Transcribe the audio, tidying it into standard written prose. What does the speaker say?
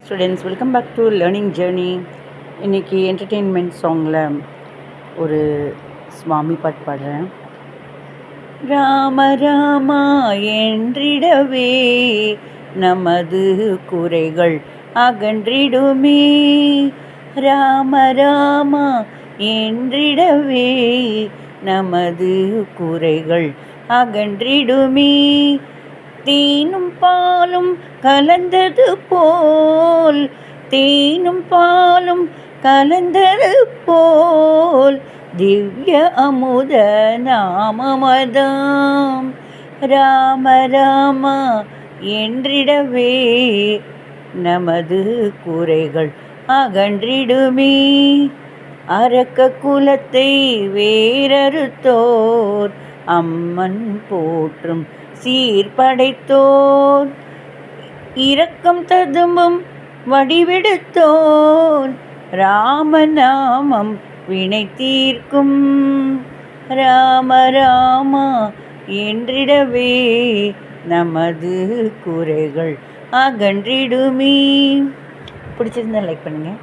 Students, welcome back to learning journey. இன்றைக்கி entertainment சாங்கில் ஒரு சுவாமி பாட்டு பாடுறேன். ராம ராமா என்றிடவே நமது குறைகள் அகன்றிடுமே. ராம ராமா என்றிடவே நமது குறைகள் அகன்றிடுமே. தேனும் பாலும் கலந்தது போல், தேனும் பாலும் கலந்தது போல் திவ்ய அமுத நாமமதாம். ராம ராமா என்றிடவே நமது குறைகள் அகன்றிடுமே. அரக்க குலத்தை வேறறுத்தோர் அம்மன் போற்றும் சீர்படைத்தோர், இரக்கம் ததும்பும் வடிவெடுத்தோன் ராமநாமம் வினை தீர்க்கும். ராம ராமா என்றிடவே நமது குறைகள் அகன்றிடுமே. பிடிச்சிருந்தா லைக் பண்ணுங்கள்.